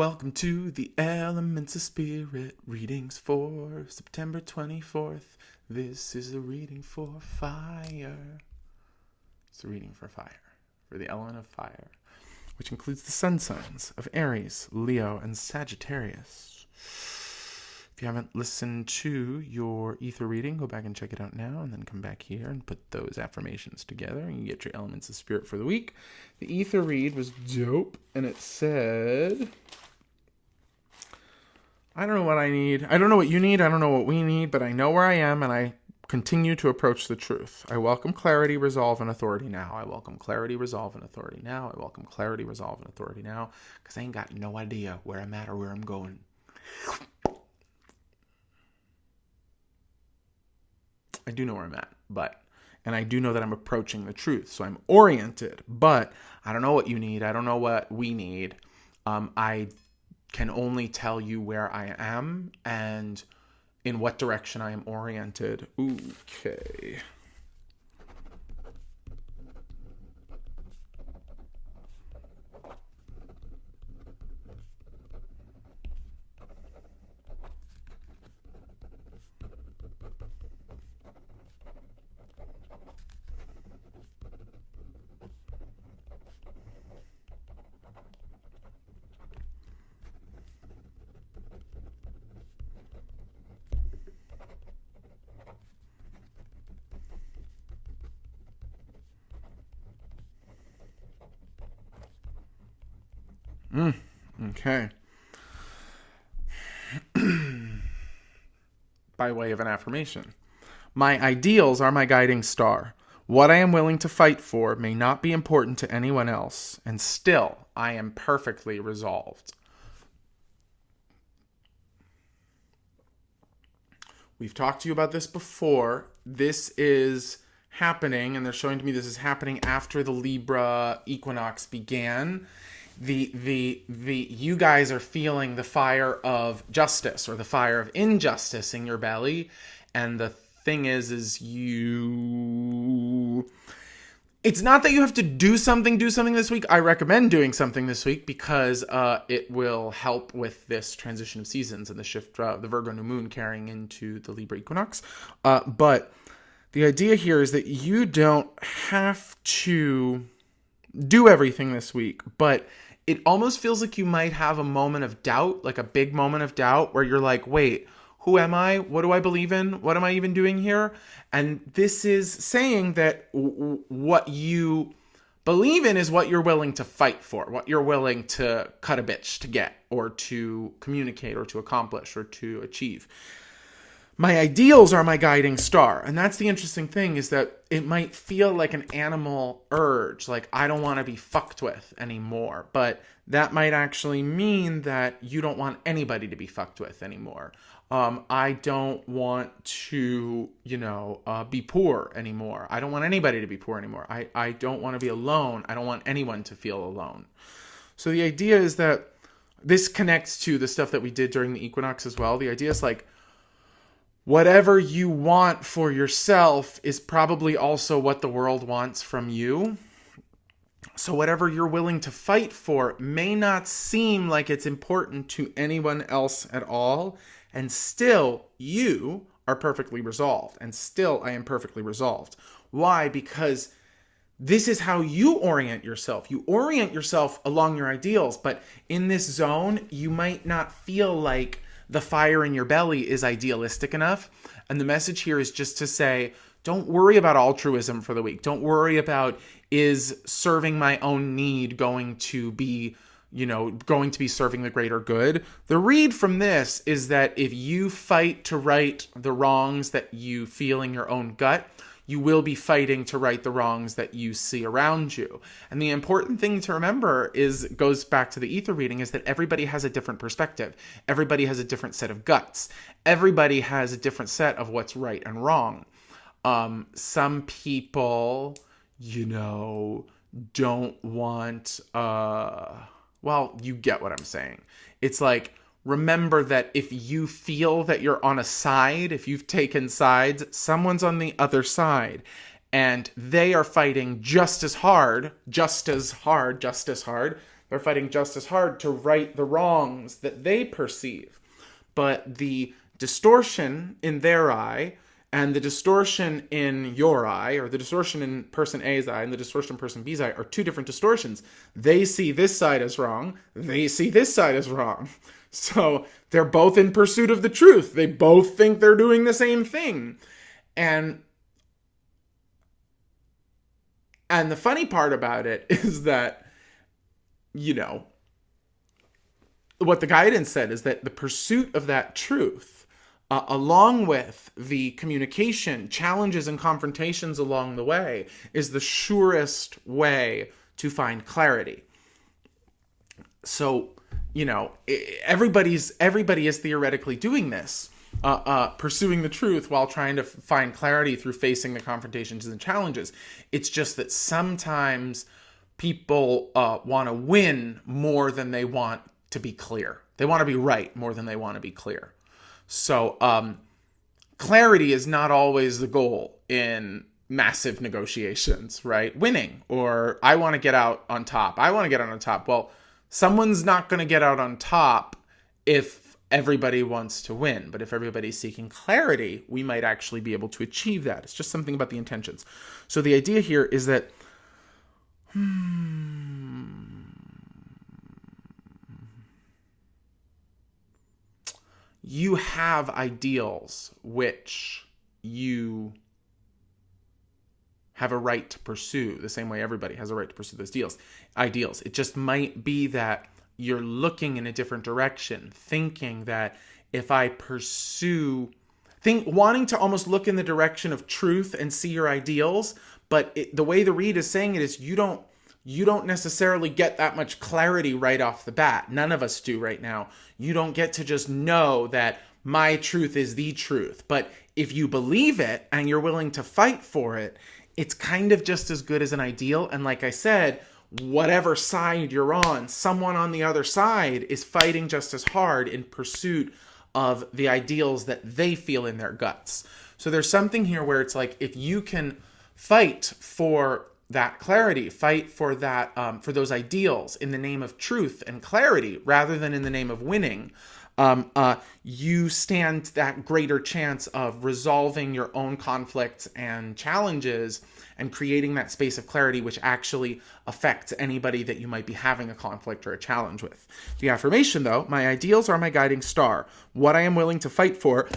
Welcome to the Elements of Spirit readings for September 24th. This is a reading for fire. It's a reading for fire, for the element of fire, which includes the sun signs of Aries, Leo, and Sagittarius. If you haven't listened to your ether reading, go back and check it out now, and then come back here and put those affirmations together, and you get your elements of spirit for the week. The ether read was dope, and it said, I don't know what I need. I don't know what you need. I don't know what we need, but I know where I am, and I continue to approach the truth. I welcome clarity, resolve, and authority now. I welcome clarity, resolve, and authority now. I welcome clarity, resolve, and authority now, because I ain't got no idea where I'm at or where I'm going. I do know where I'm at, and I do know that I'm approaching the truth, so I'm oriented, but I don't know what you need. I don't know what we need. I can only tell you where I am and in what direction I am oriented. Okay. Okay. By way of an affirmation. My ideals are my guiding star. What I am willing to fight for may not be important to anyone else, and still I am perfectly resolved. We've talked to you about this before. This is happening, and they're showing to me this is happening after the Libra equinox began. You guys are feeling the fire of justice or the fire of injustice in your belly. And the thing is it's not that you have to do something this week. I recommend doing something this week because it will help with this transition of seasons and the shift, the Virgo new moon carrying into the Libra equinox. But the idea here is that you don't have to do everything this week, but it almost feels like you might have a moment of doubt, like a big moment of doubt where you're like, wait, who am I? What do I believe in? What am I even doing here? And this is saying that what you believe in is what you're willing to fight for, what you're willing to cut a bitch to get, or to communicate, or to accomplish, or to achieve. My ideals are my guiding star. And that's the interesting thing, is that it might feel like an animal urge, like I don't want to be fucked with anymore. But that might actually mean that you don't want anybody to be fucked with anymore. I don't want to, be poor anymore. I don't want anybody to be poor anymore. I don't want to be alone. I don't want anyone to feel alone. So the idea is that this connects to the stuff that we did during the equinox as well. The idea is like, whatever you want for yourself is probably also what the world wants from you. So whatever you're willing to fight for may not seem like it's important to anyone else at all. And still, you are perfectly resolved. And still, I am perfectly resolved. Why? Because this is how you orient yourself. You orient yourself along your ideals. But in this zone, you might not feel like the fire in your belly is idealistic enough. And the message here is just to say, don't worry about altruism for the week. Don't worry about, is serving my own need going to be serving the greater good. The read from this is that if you fight to right the wrongs that you feel in your own gut, you will be fighting to right the wrongs that you see around you. And the important thing to remember goes back to the ether reading, is that everybody has a different perspective. Everybody has a different set of guts. Everybody has a different set of what's right and wrong. Some people, don't want, you get what I'm saying. It's like, remember that if you feel that you're on a side, if you've taken sides, someone's on the other side. And they are fighting just as hard They're fighting just as hard to right the wrongs that they perceive. But the distortion in their eye and the distortion in your eye, or the distortion in person A's eye and the distortion in person B's eye, are two different distortions. They see this side as wrong. They see this side as wrong. So they're both in pursuit of the truth. They both think they're doing the same thing. And the funny part about it is that, you know, what the guidance said is that the pursuit of that truth, along with the communication, challenges, and confrontations along the way, is the surest way to find clarity. So, you know, everybody is theoretically doing this, pursuing the truth while trying to find clarity through facing the confrontations and challenges. It's just that sometimes people want to win more than they want to be clear. They want to be right more than they want to be clear. So clarity is not always the goal in massive negotiations, right? Winning, or I want to get out on top. I want to get out on top. Well, someone's not going to get out on top if everybody wants to win. But if everybody's seeking clarity, we might actually be able to achieve that. It's just something about the intentions. So the idea here is that you have ideals which you have a right to pursue the same way everybody has a right to pursue those ideals. It just might be that you're looking in a different direction, thinking that if I wanting to almost look in the direction of truth and see your ideals, but the way the read is saying it is you don't necessarily get that much clarity right off the bat. None of us do right now. You don't get to just know that my truth is the truth. But if you believe it and you're willing to fight for it, it's kind of just as good as an ideal. And like I said, whatever side you're on, someone on the other side is fighting just as hard in pursuit of the ideals that they feel in their guts. So there's something here where it's like, if you can fight for that clarity, fight for that, for those ideals in the name of truth and clarity, rather than in the name of winning, you stand that greater chance of resolving your own conflicts and challenges and creating that space of clarity, which actually affects anybody that you might be having a conflict or a challenge with. The affirmation, though: my ideals are my guiding star. What I am willing to fight for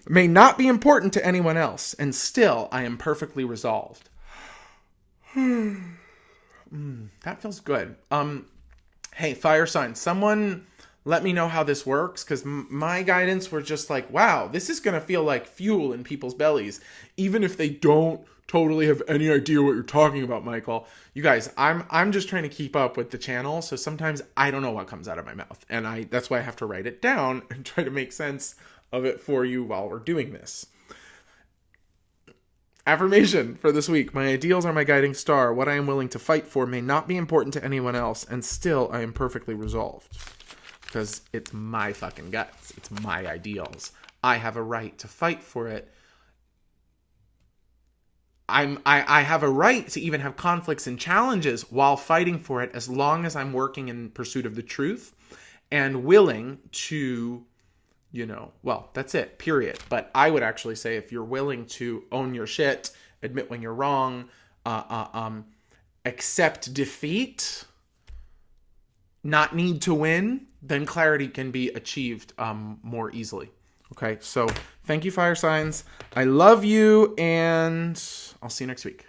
may not be important to anyone else, and still I am perfectly resolved. That feels good. Hey, fire signs, someone let me know how this works, because my guidance were just like, wow, this is going to feel like fuel in people's bellies, even if they don't totally have any idea what you're talking about, Michael. You guys, I'm just trying to keep up with the channel, so sometimes I don't know what comes out of my mouth, and that's why I have to write it down and try to make sense of it for you while we're doing this. Affirmation for this week: my ideals are my guiding star. What I am willing to fight for may not be important to anyone else, and still I am perfectly resolved. Because it's my fucking guts. It's my ideals. I have a right to fight for it. I have a right to even have conflicts and challenges while fighting for it, as long as I'm working in pursuit of the truth and willing to, well, that's it, period. But I would actually say, if you're willing to own your shit, admit when you're wrong, accept defeat, not need to win, then clarity can be achieved more easily. Okay, so thank you, fire signs. I love you, and I'll see you next week.